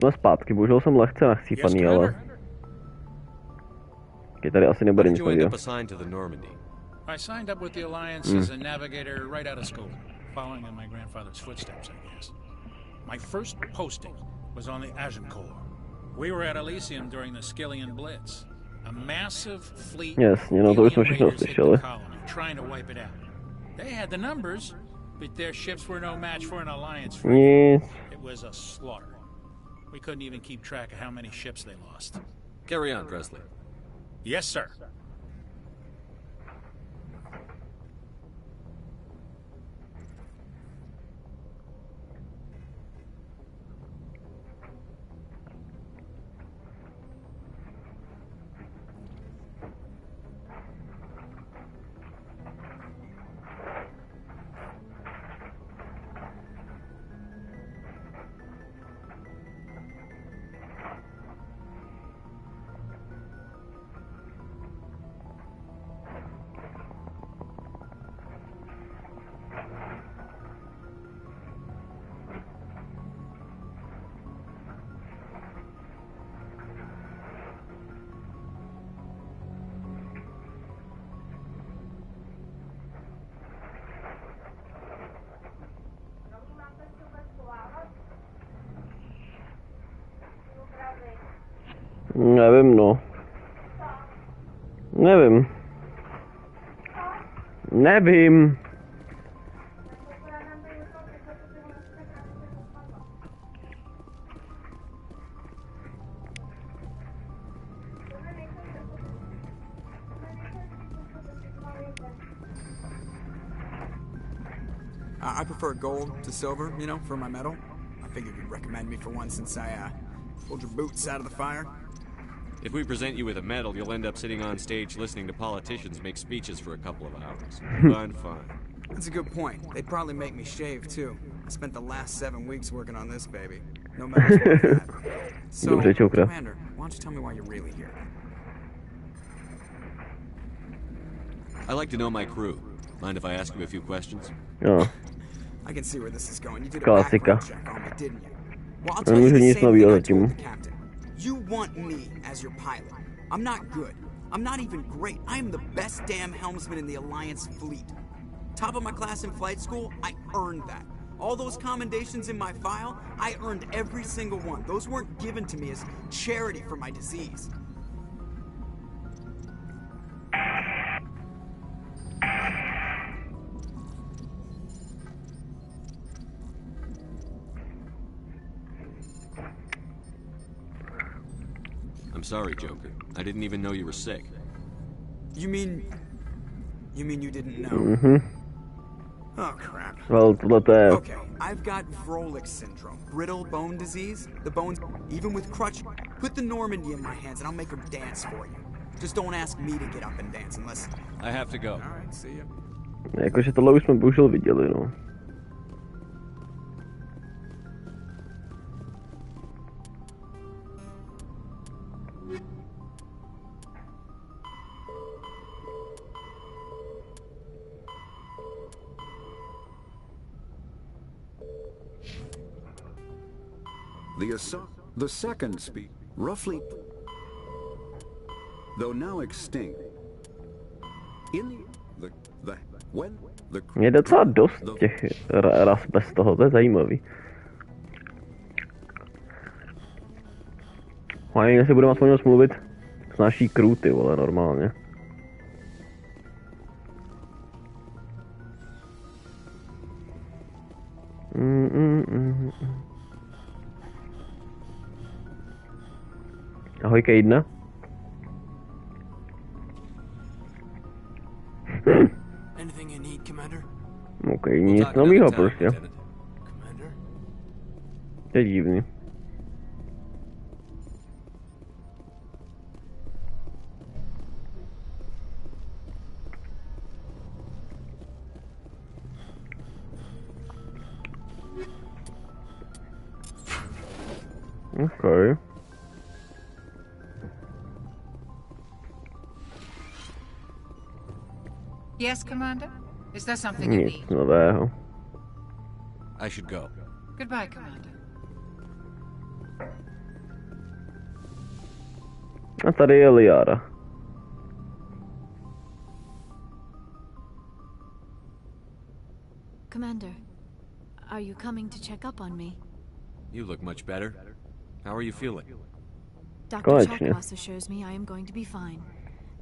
No zpátky, bohužel jsem lehce nachcípaný, ale... Tady asi nebude nic nového. I signed up with the Alliance as a navigator right out of school, following in my grandfather's footsteps, I guess. My first posting was on the Agincourt. We were at Elysium during the Skillian Blitz. A massive fleet Jasně, no to už jsme všechno slyšeli. Trying to wipe it out. They had the numbers, but their ships were no match for an Alliance fleet. It was a slaughter. We couldn't even keep track of how many ships they lost. Carry on, Presley. Yes, sir. Nevím, no. Nevím. Nevím. I prefer gold to silver, you know, for my medal. I figured you'd recommend me for one since I, pulled your boots out of the fire. If we present you with a medal, you'll end up sitting on stage listening to politicians make speeches for a couple of hours. Fun. That's a good point. They'd probably make me shave, too. I spent the last 7 weeks working on this baby. No medals worth that. So, Commander, why don't you tell me why you're really here? I like to know my crew. Mind if I ask you a few questions? No. I can see where this is going. You did a background check on me, didn't you? Well, I'll tell you the same thing I told the captain. You want me as your pilot. I'm not good. I'm not even great. I am the best damn helmsman in the Alliance fleet. Top of my class in flight school, I earned that. All those commendations in my file, I earned every single one. Those weren't given to me as charity for my disease. I'm sorry, Joker. I didn't even know you were sick. You mean you didn't know? Mm-hmm. Oh, crap. Well, okay, I've got Vrolik syndrome. Brittle bone disease. The bones, even with crutch. Put the Normandy in my hands and I'll make her dance for you. Just don't ask me to get up and dance unless... I have to go. Alright, see ya. Jakože tohle už jsme bohužel viděli, no. The second species, roughly, though now extinct, Je docela dost těch ras bez toho, to je zajímavý. Hlavně si budeme aspoň mluvit s naší crew, ty vole, normálně. Ahoj, Kejdna. Anything you need, Commander? OK, nic novýho prostě. To je divný. OK. Yes, Commander? Is there something you need? Nic nového. I should go. Goodbye, Commander. A tady je Liara. Commander, are you coming to check up on me? You look much better. How are you feeling? Dr. Konečně. Chakwas assures me I am going to be fine.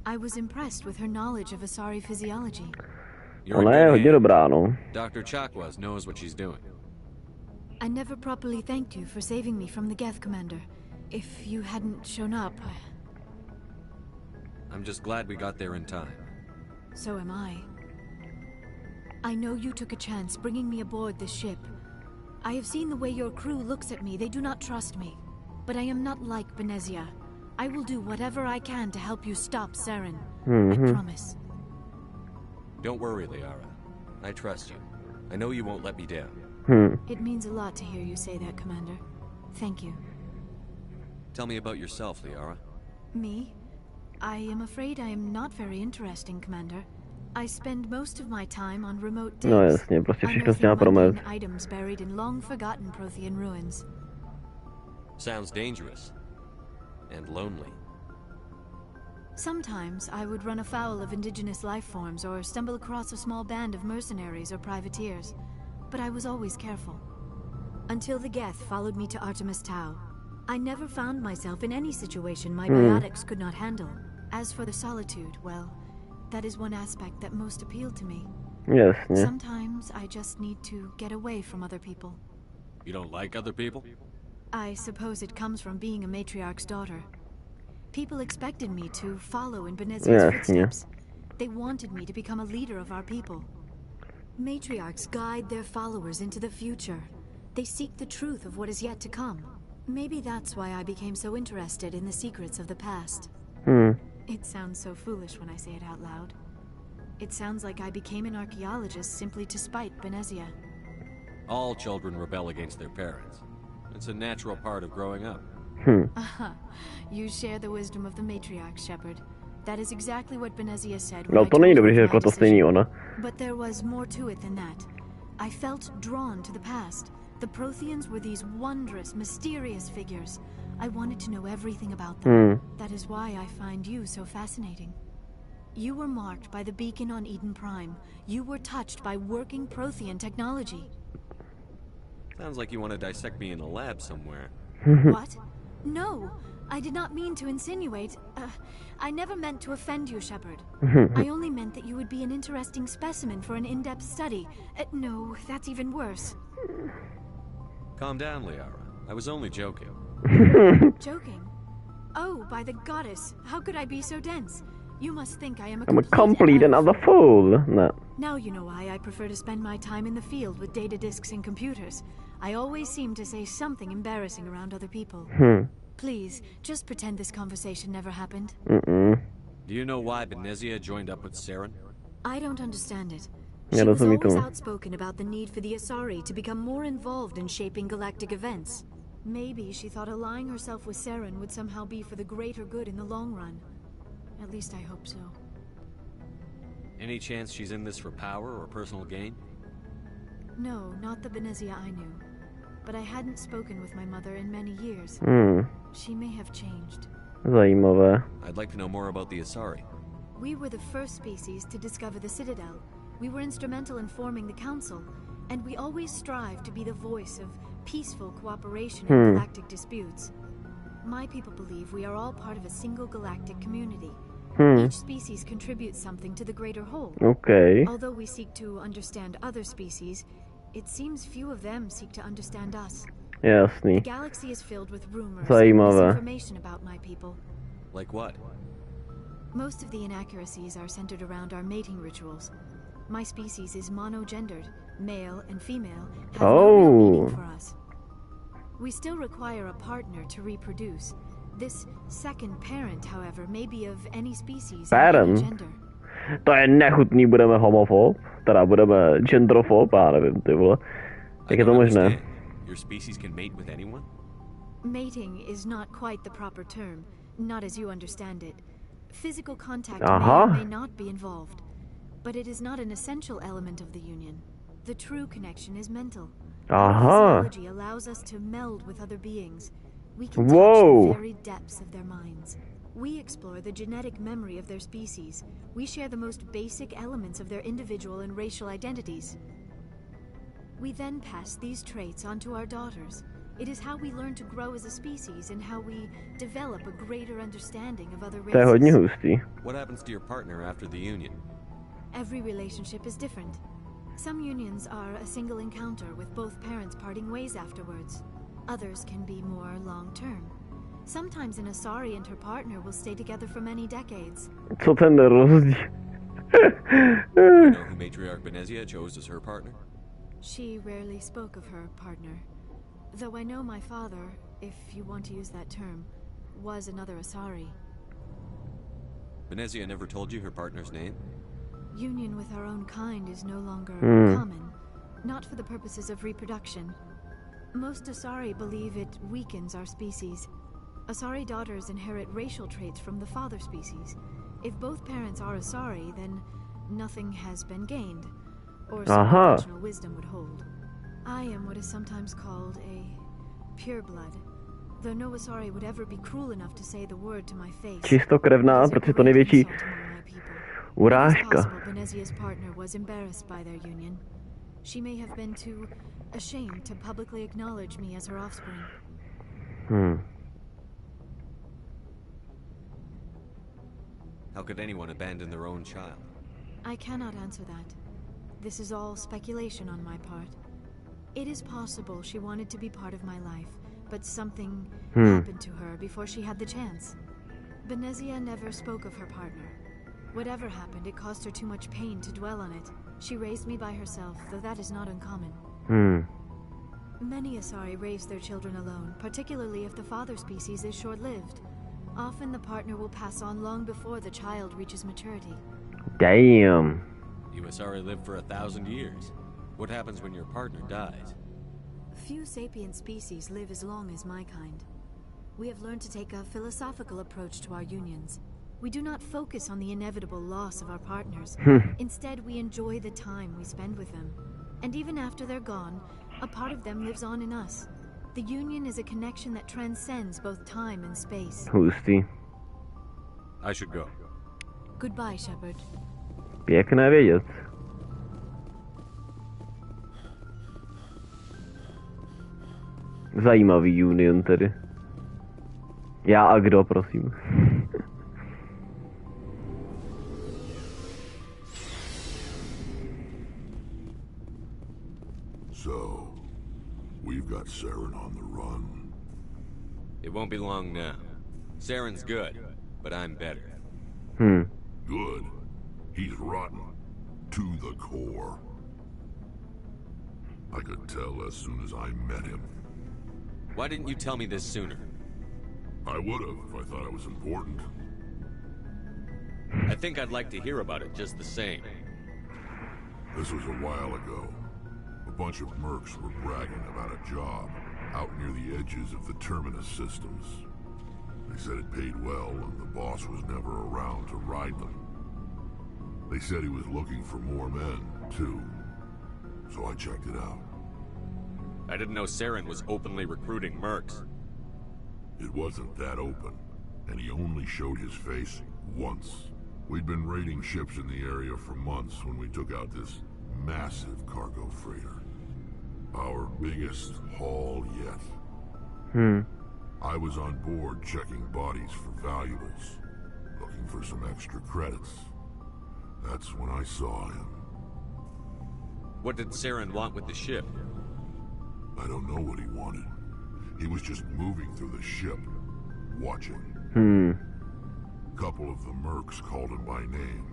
I was impressed with her knowledge of Asari physiology. You're in Ona je good hodně hands. dobrá, no. Dr. Chakwas knows what she's doing. I never properly thanked you for saving me from the Geth, Commander. If you hadn't shown up, I'm just glad we got there in time. so am I. I know you took a chance bringing me aboard this ship. I have seen the way your crew looks at me. They do not trust me. But I am not like Benezia. I will do whatever I can to help you stop Saren. I promise. Don't worry, Liara. I trust you. I know you won't let me down. It means a lot to hear you say that, Commander. Thank you. Tell me about yourself, Liara. Me? I am afraid I am not very interesting, Commander. I spend most of my time on remote days. No jasně, prostě všechno s těma unearthing promést. mundane items buried in long-forgotten Prothean ruins. Sounds dangerous. And lonely. Sometimes I would run afoul of indigenous life forms or stumble across a small band of mercenaries or privateers. But I was always careful. Until the Geth followed me to Artemis Tau. I never found myself in any situation my biotics could not handle. As for the solitude, well, that is one aspect that most appealed to me. Jasně. Sometimes I just need to get away from other people. You don't like other people? I suppose it comes from being a matriarch's daughter. People expected me to follow in Benezia's Yeah, footsteps. They wanted me to become a leader of our people. Matriarchs guide their followers into the future. They seek the truth of what is yet to come. Maybe that's why I became so interested in the secrets of the past. It sounds so foolish when I say it out loud. It sounds like I became an archaeologist simply to spite Benezia. All children rebel against their parents. It's a natural part of growing up. You share the wisdom of the matriarch, Shepard. That is exactly what Benezia said when No, I to není told dobrý, her že of řekla my to stejný decision. ona. But there was more to it than that. I felt drawn to the past. The Protheans were these wondrous, mysterious figures. I wanted to know everything about them. That is why I find you so fascinating. You were marked by the beacon on Eden Prime. You were touched by working Prothean technology. Sounds like you want to dissect me in a lab somewhere. What? No, I did not mean to insinuate. I never meant to offend you, Shepard. I only meant that you would be an interesting specimen for an in-depth study. No, that's even worse. Calm down, Liara. I was only joking. Joking? Oh, by the goddess, how could I be so dense? You must think I am a I'm a complete complete another fool. Ne. Now you know why I prefer to spend my time in the field with data disks and computers. I always seem to say something embarrassing around other people. Please, just pretend this conversation never happened. Do you know why Benezia joined up with Saren? I don't understand it. Já She was rozumím always tomu. outspoken about the need for the Asari to become more involved in shaping galactic events. Maybe she thought allying herself with Saren would somehow be for the greater good in the long run. At least I hope so. Any chance she's in this for power or personal gain? No, not the Benezia I knew. But I hadn't spoken with my mother in many years. She may have changed. Zajímavé. I'd like to know more about the Asari. We were the first species to discover the Citadel. We were instrumental in forming the Council, and we always strive to be the voice of peaceful cooperation in galactic disputes. My people believe we are all part of a single galactic community. Each species contributes something to the greater whole. OK. Although we seek to understand other species, it seems few of them seek to understand us. Jasný. The galaxy is filled with rumors and Zajímavé. misinformation about my people. Like what? Most of the inaccuracies are centered around our mating rituals. My species is monogendered. Male and female have no real meaning for us. We still require a partner to reproduce. This second parent, however, may be of any species and any Parent? gender. To je nechutný, budeme homofob. Teda budeme genderofob, já nevím, ty vole. I Jak je to don't možné? understand. Your species can mate with anyone? Mating is not quite the proper term, not as you understand it. Physical contact Aha. may or may not be involved, but it is not an essential element of the union. The true connection is mental. Our Aha. physiology allows us to meld with other beings. We can touch Whoa. the very depths of their minds. We explore the genetic memory of their species. We share the most basic elements of their individual and racial identities. We then pass these traits on to our daughters. It is how we learn to grow as a species and how we develop a greater understanding of other To je hodně races. hustý. What happens to your partner after the union? Every relationship is different. Some unions are a single encounter with both parents parting ways afterwards. Others can be more long-term. Sometimes an Asari and her partner will stay together for many decades. Co ten rozdíl? You know who Matriarch Benezia chose as her partner? She rarely spoke of her partner. Though I know my father, if you want to use that term, was another Asari. Benezia never told you her partner's name? Union with our own kind is no longer common, not for the purposes of reproduction. Most Asari believe it weakens our species. Asari daughters inherit racial traits from the father species. If both parents are Asari, then nothing has been gained, or so conventional wisdom would hold. I am what is sometimes called a pureblood, though no Asari would ever be cruel enough to say the word to my face. Čistokrevná, protože to největší urážka. Benezia's partner was embarrassed by their union. She may have been too ashamed to publicly acknowledge me as her offspring. How could anyone abandon their own child? I cannot answer that. This is all speculation on my part. It is possible she wanted to be part of my life, but something happened to her before she had the chance. Benezia never spoke of her partner. Whatever happened, it caused her too much pain to dwell on it. She raised me by herself, though that is not uncommon. Many Asari raise their children alone, particularly if the father species is short-lived. Often the partner will pass on long before the child reaches maturity. Damn. You Asari live for 1,000 years. What happens when your partner dies? Few sapient species live as long as my kind. We have learned to take a philosophical approach to our unions. We do not focus on the inevitable loss of our partners. Instead, we enjoy the time we spend with them. And even after they're gone, a part of them lives on in us. The union is a connection that transcends both time and space. Hustý. I should go. Goodbye, Shepard. Pěkné vědět. Zajímavý union tedy. Já a kdo, prosím. So, we've got Saren on the run. It won't be long now. Saren's good, but I'm better. Good. He's rotten. To the core. I could tell as soon as I met him. Why didn't you tell me this sooner? I would've if I thought it was important. I think I'd like to hear about it just the same. This was a while ago. A bunch of mercs were bragging about a job out near the edges of the Terminus systems. They said it paid well and the boss was never around to ride them. They said he was looking for more men, too. So I checked it out. I didn't know Saren was openly recruiting mercs. It wasn't that open, and he only showed his face once. We'd been raiding ships in the area for months when we took out this massive cargo freighter. Our biggest haul yet. I was on board checking bodies for valuables, looking for some extra credits. That's when I saw him. What did Saren want with the ship? I don't know what he wanted. He was just moving through the ship, watching. A couple of the mercs called him by name,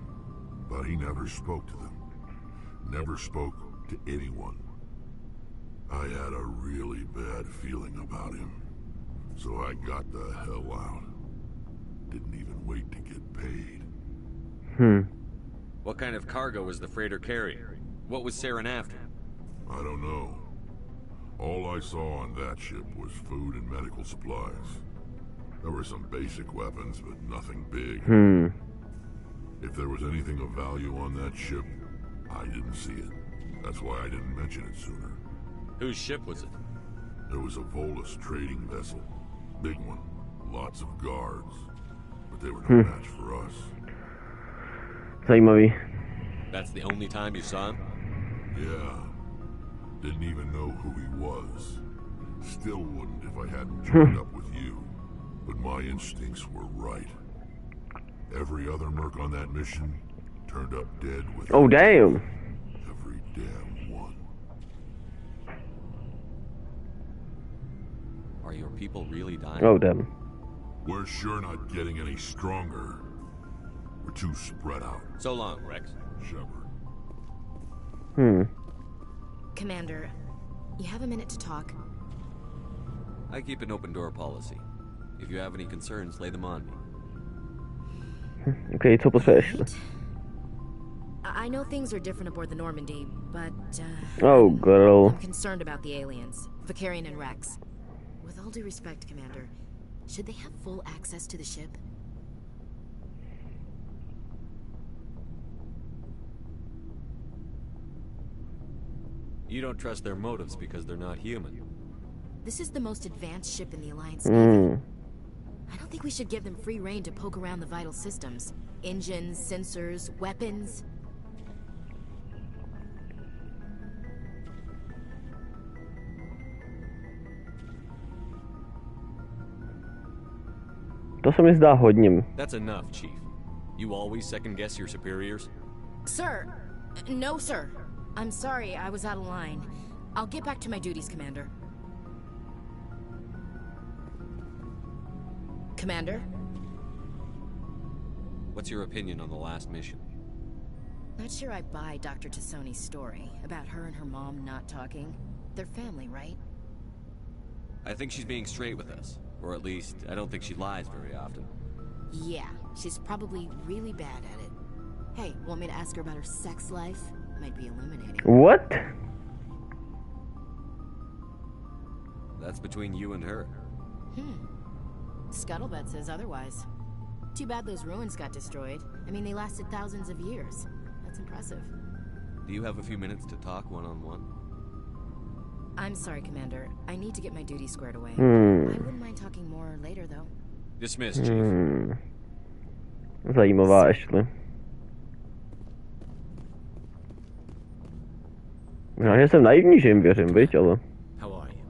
but he never spoke to them. Never spoke to anyone. I had a really bad feeling about him, so I got the hell out. Didn't even wait to get paid. What kind of cargo was the freighter carrying? What was Saren after? I don't know. All I saw on that ship was food and medical supplies. There were some basic weapons, but nothing big. If there was anything of value on that ship, I didn't see it. That's why I didn't mention it sooner. Whose ship was it? There was a Volus trading vessel. Big one. Lots of guards. but they were no match for us. Zajímavý. That's the only time you saw him? Yeah. Didn't even know who he was. Still wouldn't if I hadn't joined up with you. But my instincts were right. Every other merc on that mission turned up dead with... Oh, damn. Every damn one. Are your people really dying? Oh, damn. We're sure not getting any stronger. We're too spread out. So long, Rex. Shepard. Commander, you have a minute to talk. I keep an open door policy. If you have any concerns, lay them on me. Okay, co poświęćmy. I know things are different aboard the Normandy, but, Oh, girl. I'm concerned about the aliens, Vicarian and Rex. With all due respect, Commander, should they have full access to the ship? You don't trust their motives because they're not human. This is the most advanced ship in the Alliance Navy. I don't think we should give them free rein to poke around the vital systems. Engines, sensors, weapons. To se mi zdá hodně. That's enough, Chief. You always second-guess your superiors? Sir! No, sir. I'm sorry, I was out of line. I'll get back to my duties, Commander. Commander? What's your opinion on the last mission? Not sure I buy Dr. Tassoni's story about her and her mom not talking. They're family, right? I think she's being straight with us. Or at least, I don't think she lies very often. Yeah, she's probably really bad at it. Hey, want me to ask her about her sex life? Might be illuminating. What? That's between you and her. Scuttlebutt says otherwise. Too bad those ruins got destroyed. I mean, they lasted thousands of years. That's impressive. Do you have a few minutes to talk one-on-one? I'm sorry, Commander. I need to get my duty squared away. I wouldn't mind talking more later, though. Dismissed, Chief. Zajímavá ještě. Já že jsem naivní, že jim věřím, viď, ale... How are you?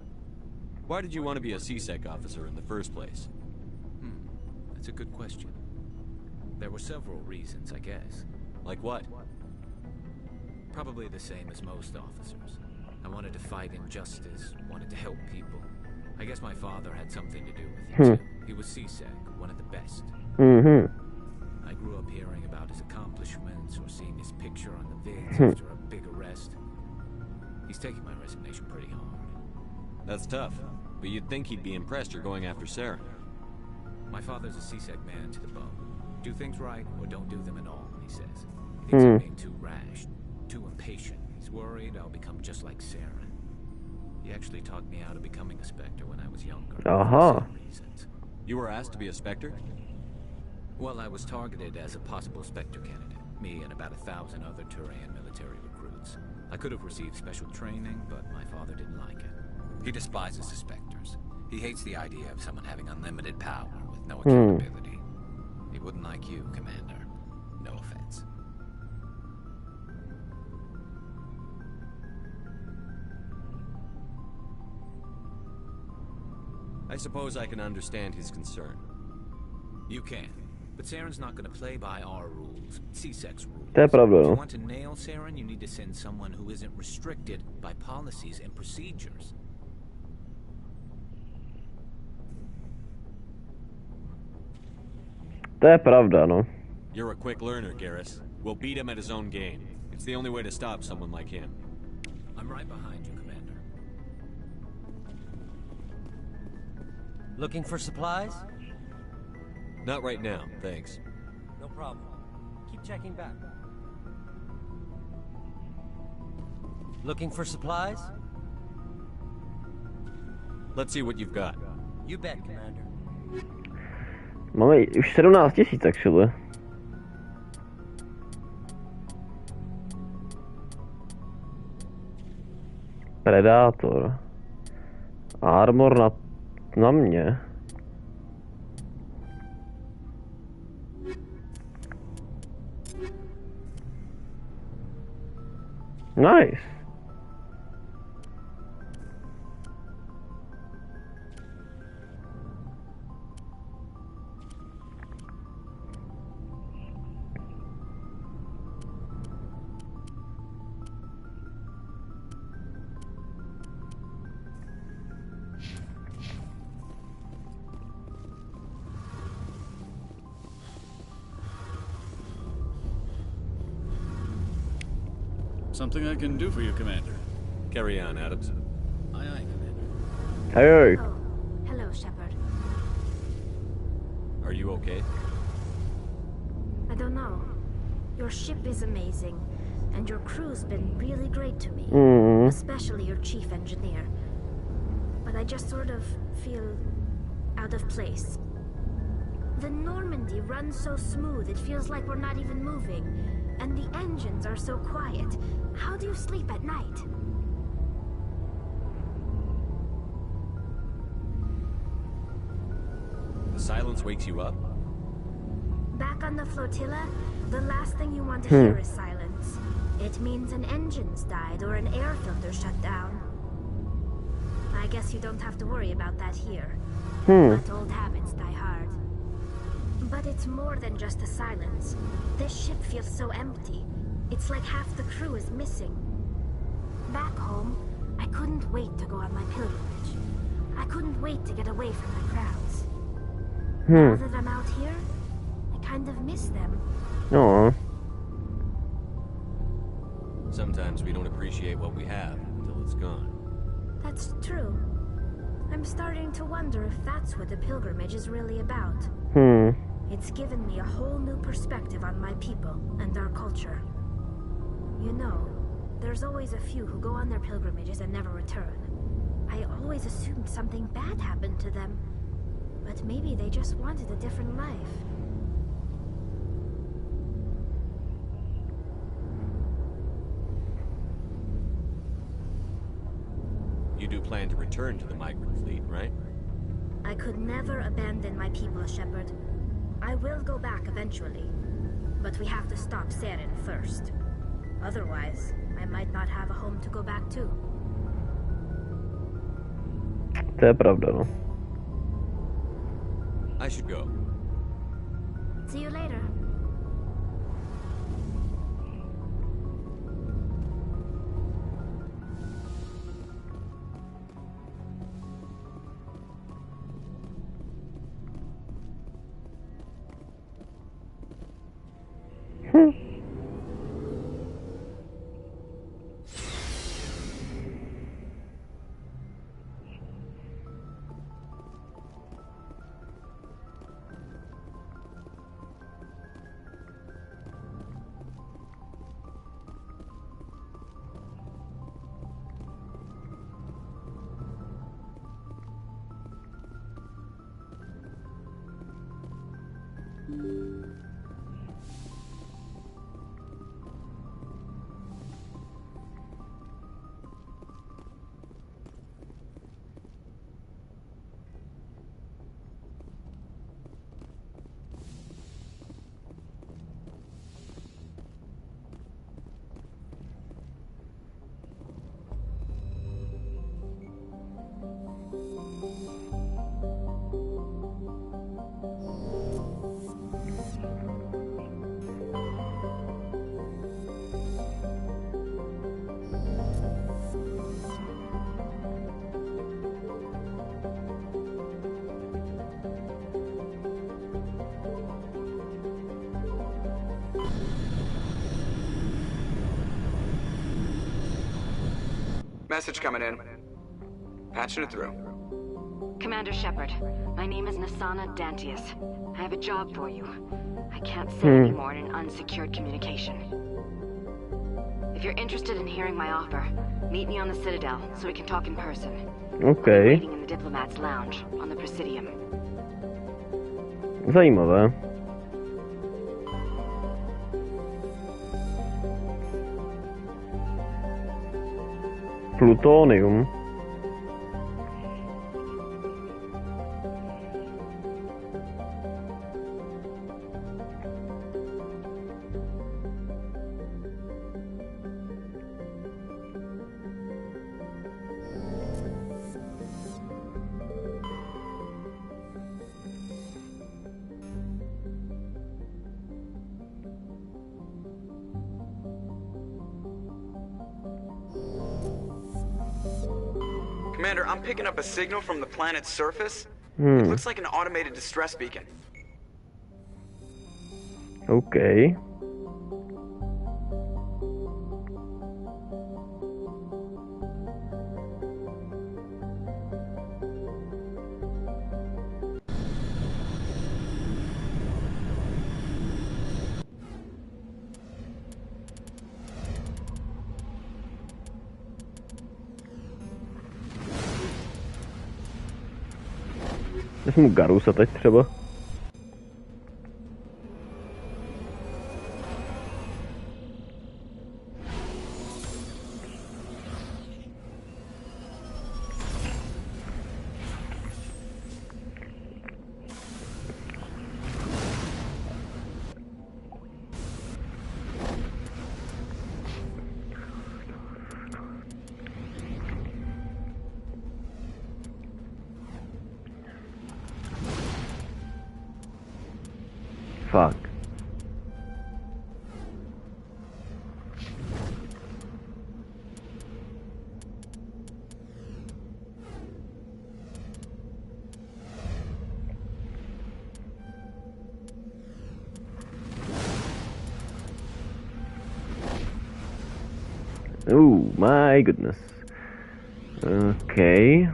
Why did you want to be a CSEC officer in the first place? That's a good question. There were several reasons, I guess. Like what? Probably the same as most officers. I wanted to fight injustice, wanted to help people. I guess my father had something to do with it, too. He was CSEC, one of the best. I grew up hearing about his accomplishments or seeing his picture on the vids after a big arrest. He's taking my resignation pretty hard. That's tough, but you'd think he'd be impressed you're going after Sarah. My father's a CSEC man to the bone. Do things right or don't do them at all, he says. He thinks I'm being too rash, too impatient. He's worried I'll become just like Sarah. He actually talked me out of becoming a Spectre when I was younger. For some reasons. You were asked to be a Spectre? Well, I was targeted as a possible Spectre candidate. Me and about 1,000 other Turian military recruits. I could have received special training, but my father didn't like it. He despises the Spectres. He hates the idea of someone having unlimited power with no accountability. He wouldn't like you, Commander. No offense. I suppose I can understand his concern. You can. But Saren's not going to play by our rules. CSEC's rules. To je pravda, If you no. want to nail Saren, you need to send someone who isn't restricted by policies and procedures. To je pravda, no. You're a quick learner, Garrus. We'll beat him at his own game. It's the only way to stop someone like him. I'm right behind you, Commander. Looking for supplies? Not right now, thanks. No problem. Keep checking back. Looking for supplies? Let's see what you've got. You bet, Commander. Máme už 17 000, actually. Predátor. Armor na mě. Nice. Something I can do for you, Commander. Carry on, Adams. Aye, aye, Commander. Hey. Oh, hello, Shepard. Are you okay? I don't know. Your ship is amazing, and your crew's been really great to me. Especially your chief engineer. But I just sort of feel out of place. The Normandy runs so smooth, it feels like we're not even moving. And the engines are so quiet. How do you sleep at night? The silence wakes you up? Back on the flotilla, the last thing you want to hear is silence. It means an engine's died or an air filter shut down. I guess you don't have to worry about that here. But old habits die hard. But it's more than just the silence. This ship feels so empty. It's like half the crew is missing. Back home, I couldn't wait to go on my pilgrimage. I couldn't wait to get away from the crowds. Now that I'm out here, I kind of miss them. Aw. Sometimes we don't appreciate what we have until it's gone. That's true. I'm starting to wonder if that's what the pilgrimage is really about. It's given me a whole new perspective on my people and our culture. You know, there's always a few who go on their pilgrimages and never return. I always assumed something bad happened to them. But maybe they just wanted a different life. You do plan to return to the migrant fleet, right? I could never abandon my people, Shepard. I will go back eventually. But we have to stop Saren first. Otherwise, I might not have a home to go back to. To je pravda, no. I should go. See you later. Message coming in. Patching it through. Commander Shepard, my name is Nasana Dantius. I have a job for you. I can't say any more in an unsecured communication. If you're interested in hearing my offer, meet me on the Citadel so we can talk in person. Okay. I'll be waiting in the Diplomat's Lounge on the Presidium. Zajímavé. Plutonium. Commander, I'm picking up a signal from the planet's surface. It looks like an automated distress beacon. Okay. Vezmu Garusa teď třeba. Fuck. Oh my goodness. Okay.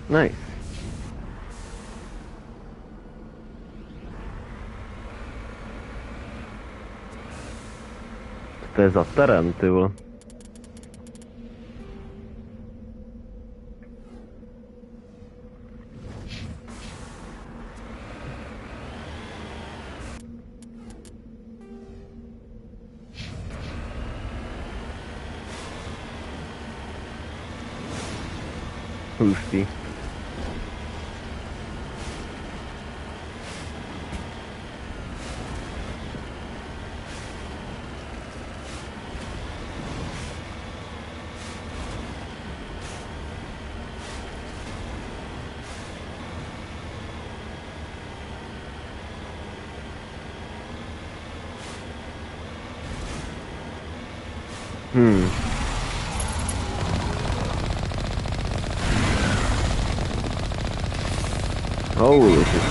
Nice. Co to je za terén, ty vole? Hustý. Holy shit.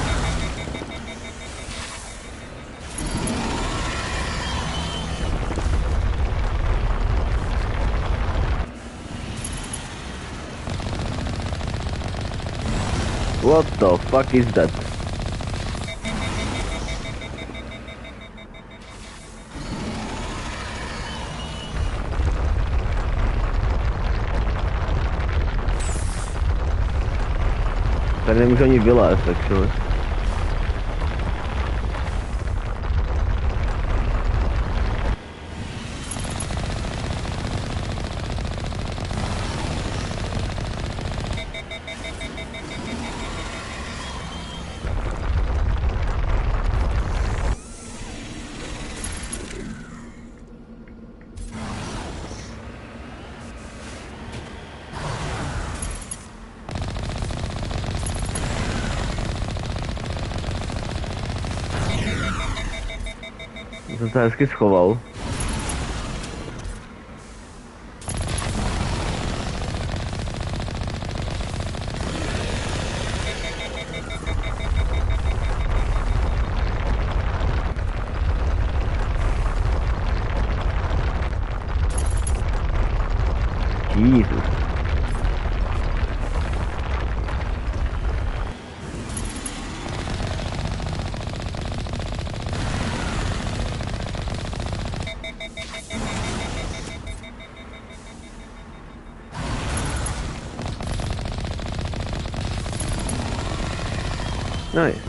What the fuck is that? Tady nemůžu ani vylézt, actually. Jsem se hezky schoval. Jesus. Nice.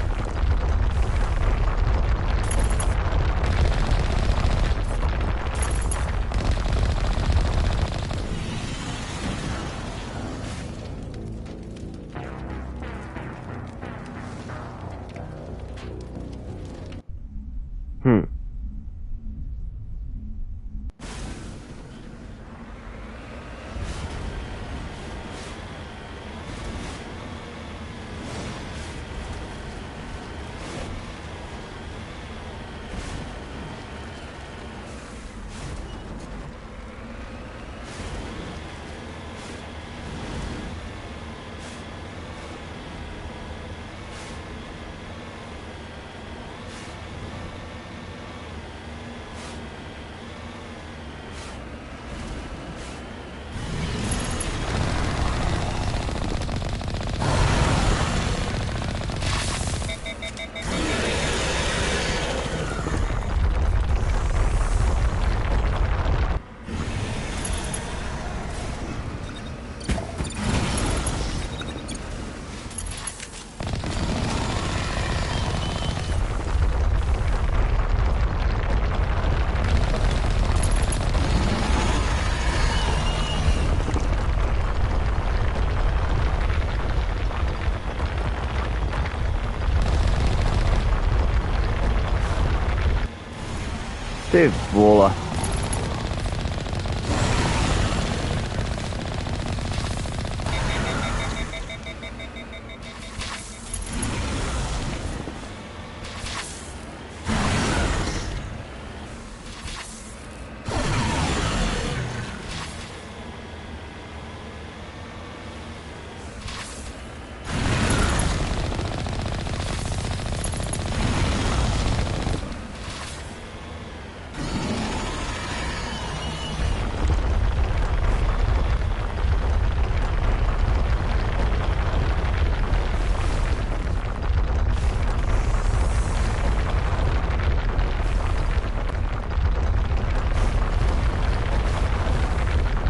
Ty vole.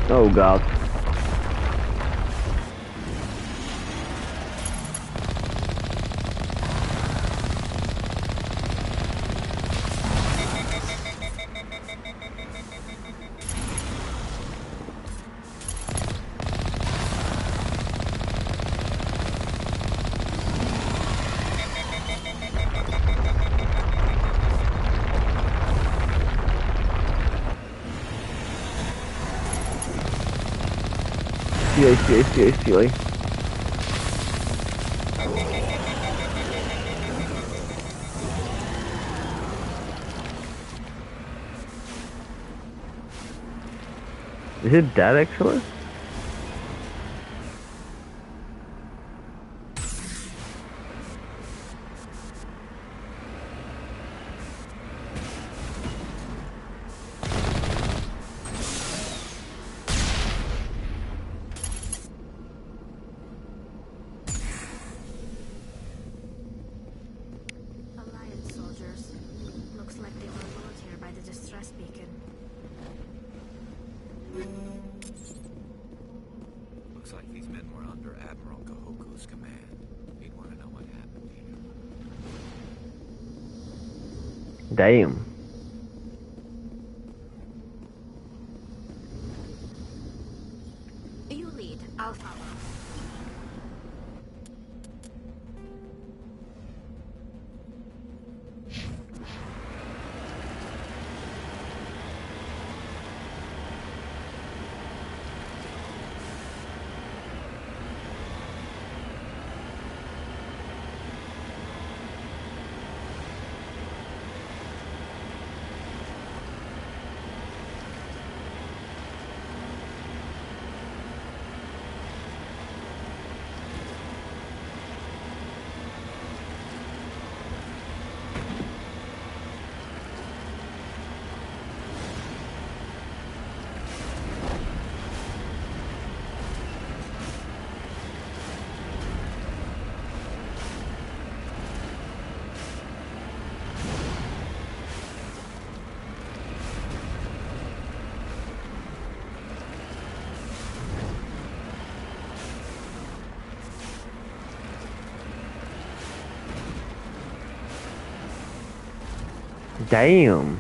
Oh god. Střílej. Is it dead actually? Alliance soldiers. Looks like they were lured here by the distress beacon. Looks like these men were under Admiral Kahoku's command. He'd want to know what happened here. Damn. You lead. I'll follow. Damn.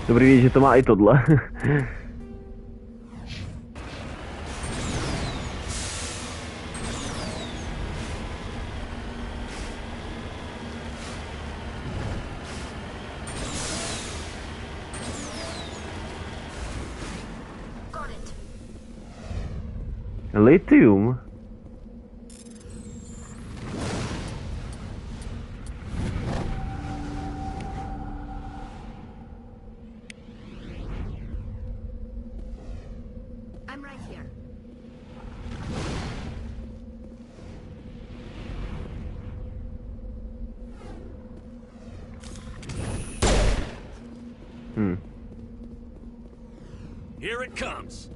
Dobrý vědět, že to má i tohle. Lithium? I'm right here. Here it comes.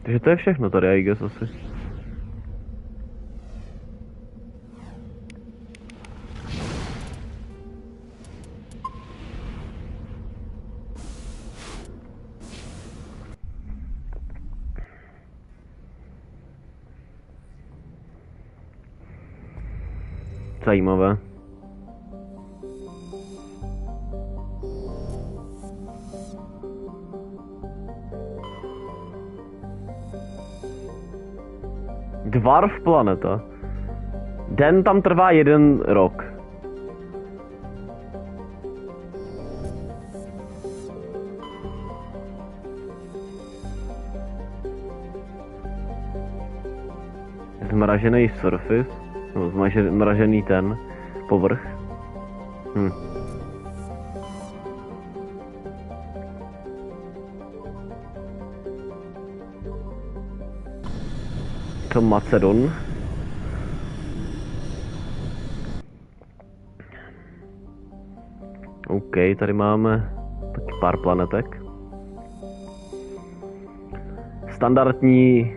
Takže to je všechno tady, I guess, asi. Zajímavé. Dwarf planeta. Den tam trvá 1 rok. Zmražený surface. No, zmražený ten povrch. To Macedon. OK, tady máme taky pár planetek. Standardní.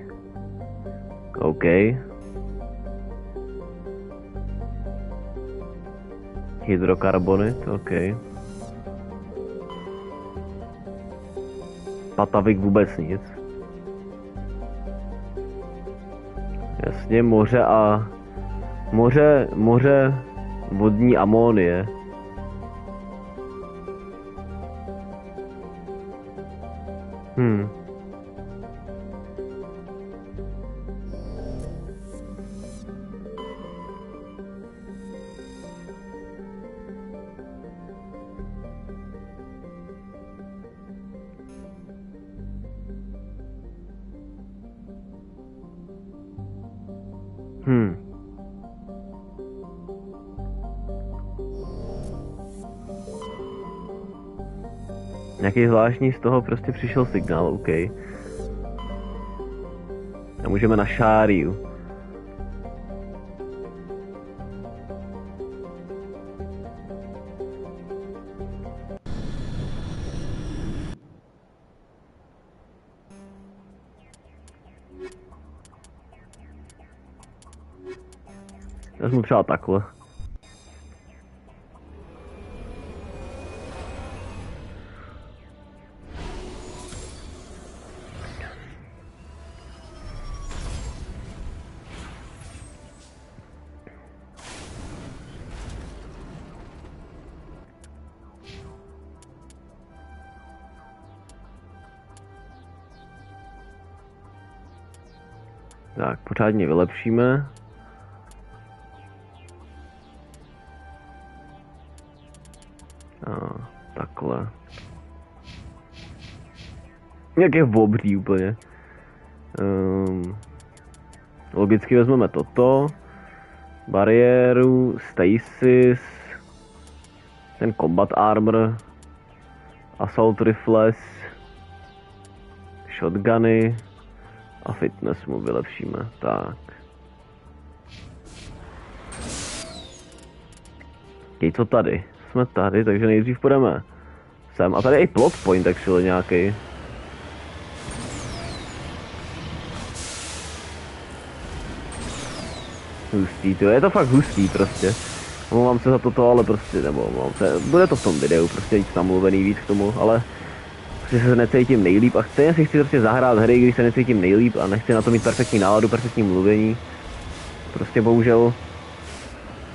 OK. Hydrokarbonit, OK. Patavik vůbec nic. Jasně, moře a... Moře vodní amonie. Nějaký zvláštní z toho prostě přišel signál, OK. A můžeme na Šáriu. Vezmu třeba takhle. Tak, pořádně vylepšíme. A takhle. Jak je v obří úplně. Logicky vezmeme toto. Bariéru, stasis, ten combat armor, assault rifles, shotguny a fitness mu vylepšíme. Tak. Co tady? Jsme tady, takže nejdřív půjdeme Sem. A tady je i plot point actually nějaký. Hustý, to je to fakt hustý prostě. Omlouvám se za toto, ale prostě, nebo bude to v tom videu, prostě víc namluvený víc k tomu, ale prostě se necítím nejlíp a stejně si chci prostě zahrát hry, když se necítím nejlíp a nechci na to mít perfektní náladu, perfektní mluvení. Prostě bohužel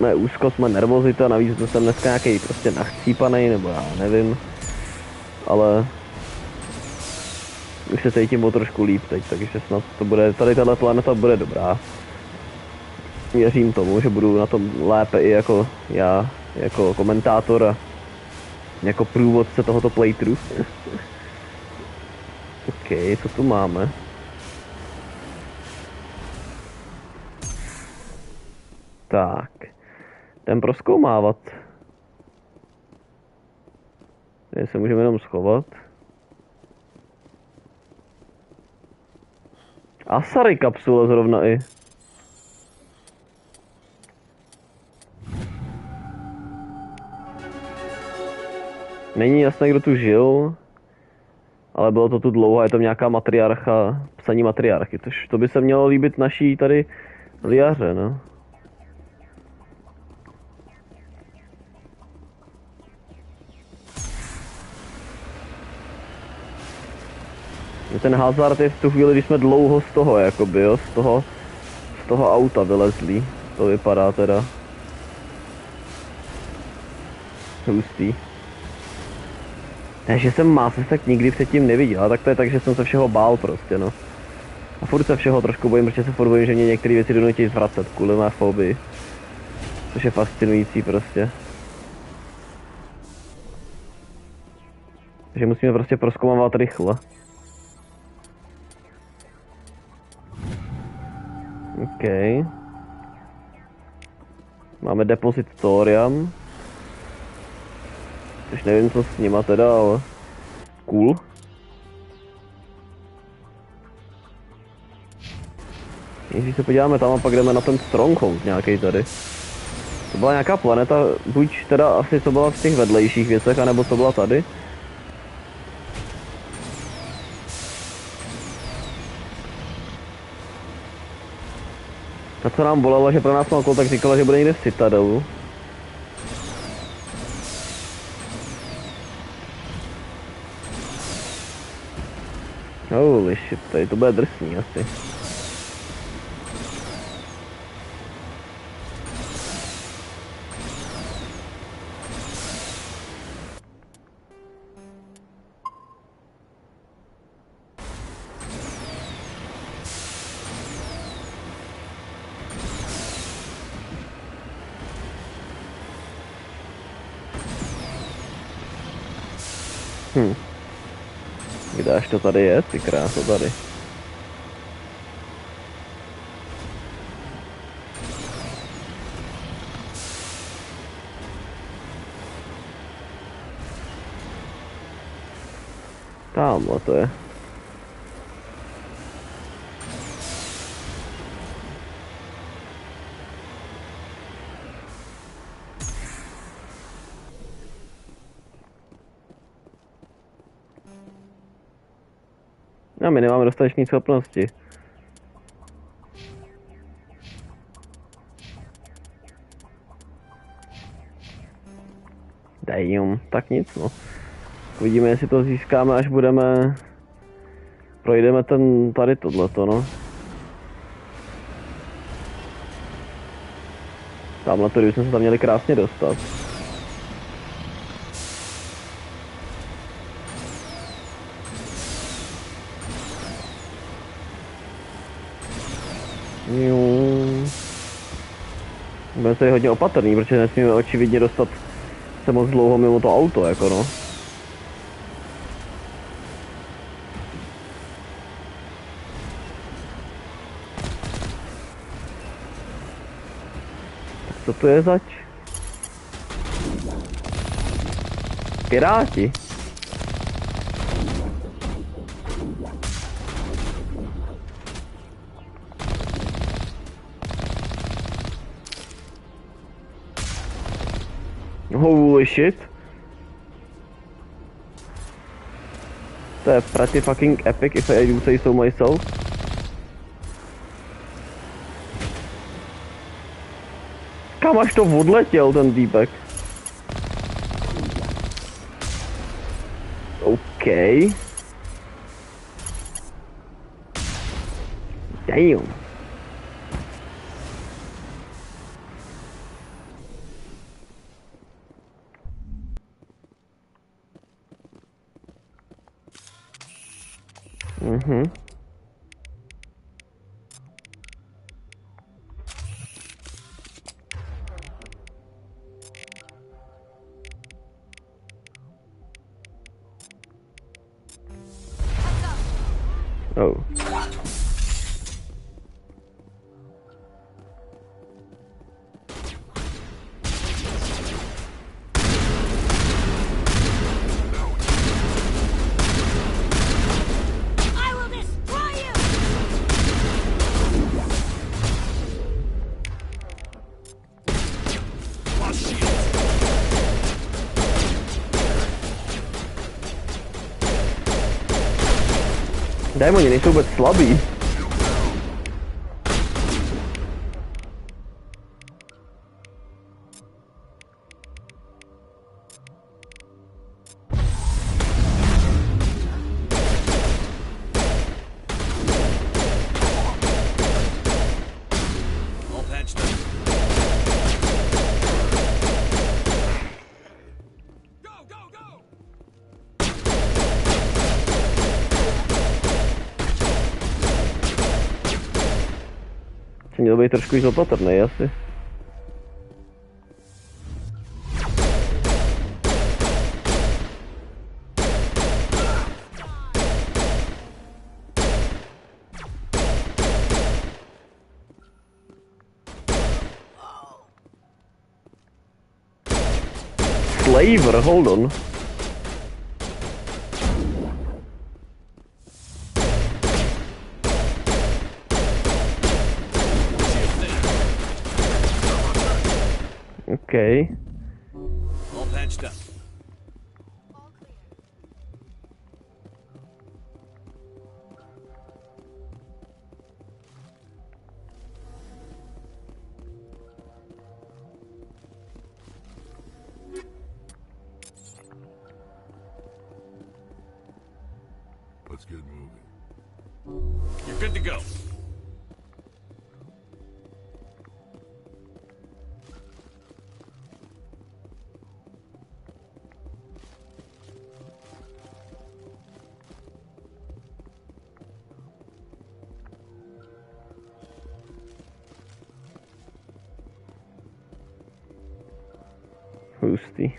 moje úzkost, moje nervozita, navíc jsem dneska nějaký prostě nachcípanej, nebo já nevím, ale už se cítím o trošku líp teď, takže snad to bude, tady tato planeta bude dobrá. Věřím tomu, že budu na tom lépe i jako já, jako komentátor a jako průvodce tohoto playthrough. OK, co tu máme? Tak, jdem prozkoumávat. Tady se můžeme jenom schovat. Asary kapsule zrovna i. Není jasné, kdo tu žil, ale bylo to tu dlouho, je to nějaká matriarcha, psaní matriarchy, to by se mělo líbit naší tady Liaře, no. Ten hazard je v tu chvíli, když jsme dlouho z toho, jakoby, jo, z toho auta vylezlí, to vypadá teda hustý. Takže jsem Mass Effect nikdy předtím neviděl, tak to je tak, že jsem se všeho bál prostě, no. A furt se všeho trošku bojím, protože se furt bojím, že mě některé věci donutí zvracet kvůli mé fobii. Což je fascinující prostě. Takže musíme prostě prozkoumávat rychle. OK. Máme depozitorium. Už nevím, co s nima teda, ale cool. Když se podíváme tam a pak jdeme na ten stronghold nějaký tady. To byla nějaká planeta, buď teda asi to byla v těch vedlejších věcech, anebo to byla tady. Ta, co nám volala, že pro nás má kontakt, říkala, že bude někde v Citadelu. Holy shit, tady to bude drsný asi. Kde až to tady je, ty kráso tady. Tamhle to je. A my nemáme dostatečné schopnosti. Damn, tak nic no. Uvidíme, jestli to získáme, až projdeme tady tohleto, no. Tamhle to, jsme se tam měli krásně dostat. Budeme tady hodně opatrný, protože nesmíme očividně dostat se moc dlouho mimo to auto, jako no. Tak co to je zač? Piráti? Holy shit. To je pretty fucking epic if I do say so myself. Kam až to odletěl ten týpek? OK. Damn. Mhm. Oh. I will destroy you! Démoni nejsou vůbec slabý. All patched up. Se měl být trošku víc opatrný asi. Slaver, hold on. Okay. All patched up. Let's get moving. You're good to go. Hustý.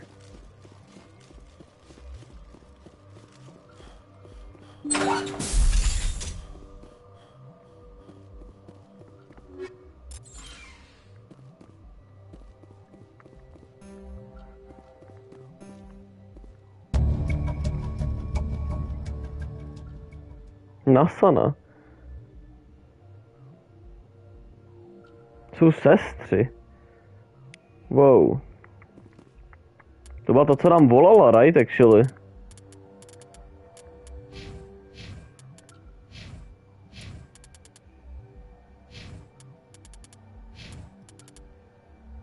Nasana. Jsou sestry. Wow. To byla to, co nám volala, right, actually.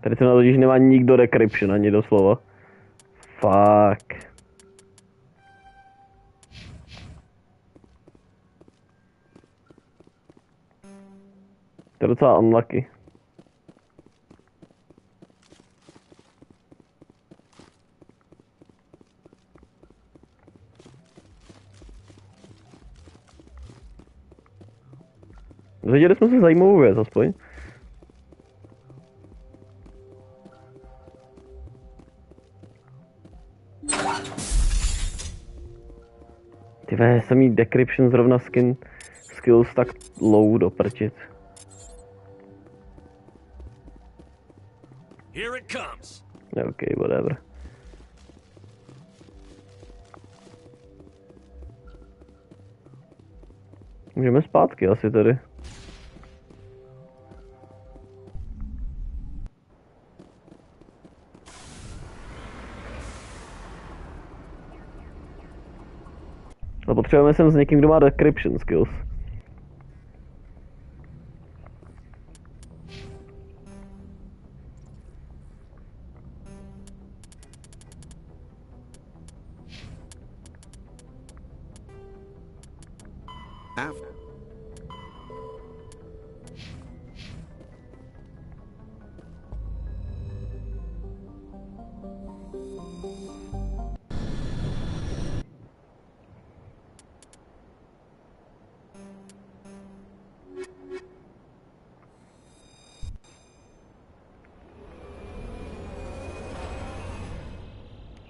Tady se na totiž nemá nikdo decryption, ani doslova. Fuck. To je docela unlucky. Zaděli jsme se zajímavou věc, aspoň. Ty ve, jsem jí decryption zrovna skills tak low doprčit. Here it comes. Okay, whatever. Můžeme zpátky asi tady. A potřebujeme sem s někým, kdo má decryption skills.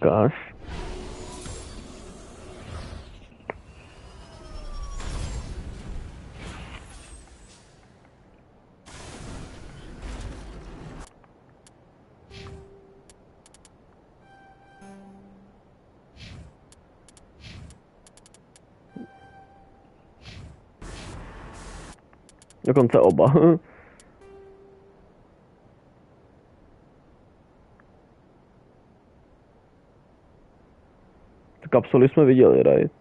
Gosh. Dokonce oba. Ty kapsuly jsme viděli, right?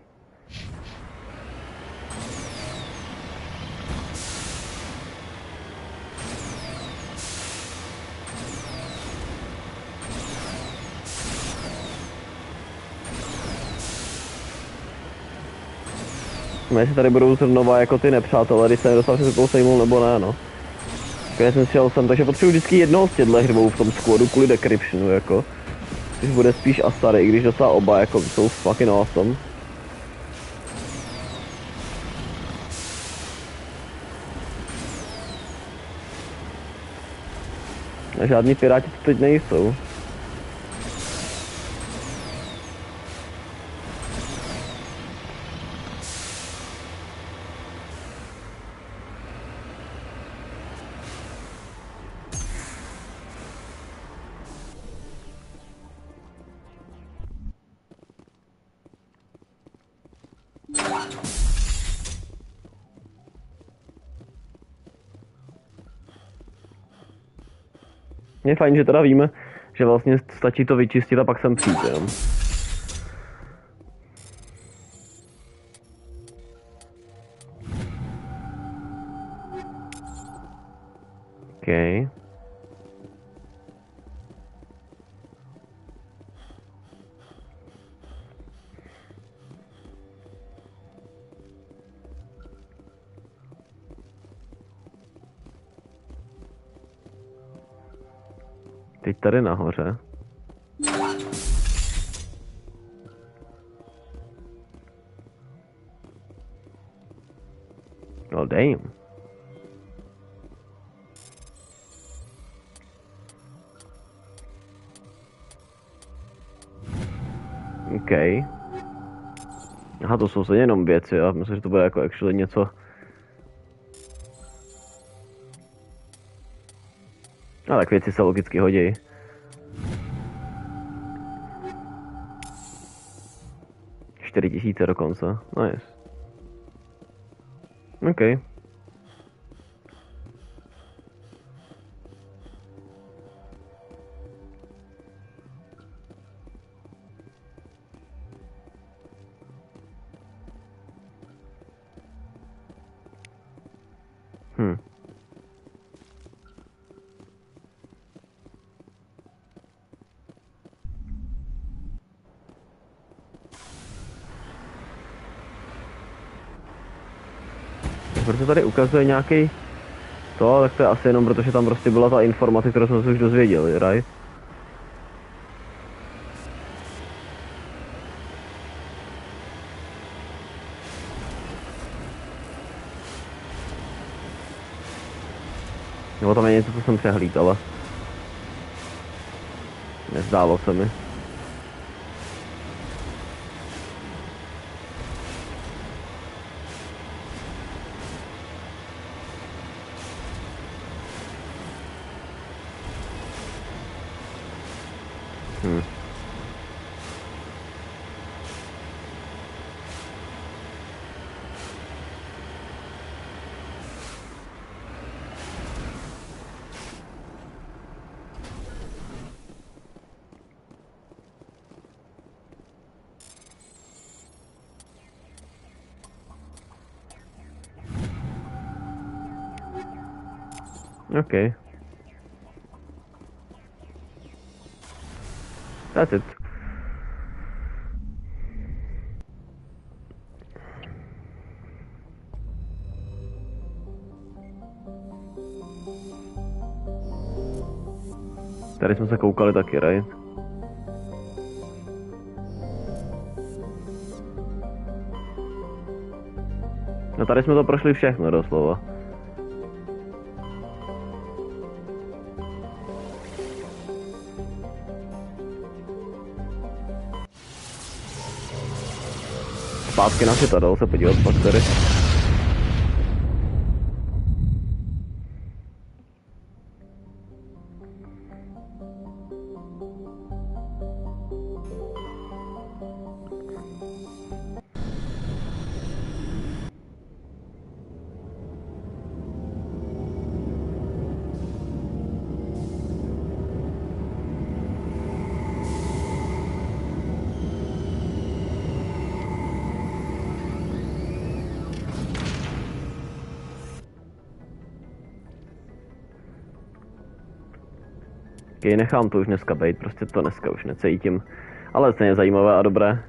Jestli tady budou znova jako ty nepřátelé, když se nedostal přes takovou sejmul nebo ne, no. Když jsem šel sem, takže potřebuji vždycky jednoho z těchto dvou v tom squadu kvůli decryptionu, jako. Když bude spíš Astary, i když docela oba, jako jsou fucking awesome. A žádní piráti tu teď nejsou. Je fajn, že teda víme, že vlastně stačí to vyčistit a pak sem přijít jenom. OK. Teď tady nahoře. Oh damn. OK. Aha, to jsou se jenom věci, já myslím, že to bude jako actually něco. A tak věci se logicky hodí. $4000 dokonce, nice. OK. Protože tady ukazuje nějaký to, tak to je asi jenom protože tam prostě byla ta informace, kterou jsme se už dozvěděli, right? Nebo tam je něco, co jsem přehlíd, ale nezdálo se mi. Okay. That's it. Tady jsme se koukali taky, right? No tady jsme to prošli všechno doslova. Zpátky na Citadel se podívat pak tady. Nechám to už dneska bejt, prostě to dneska už necítím. Ale stejně zajímavé a dobré.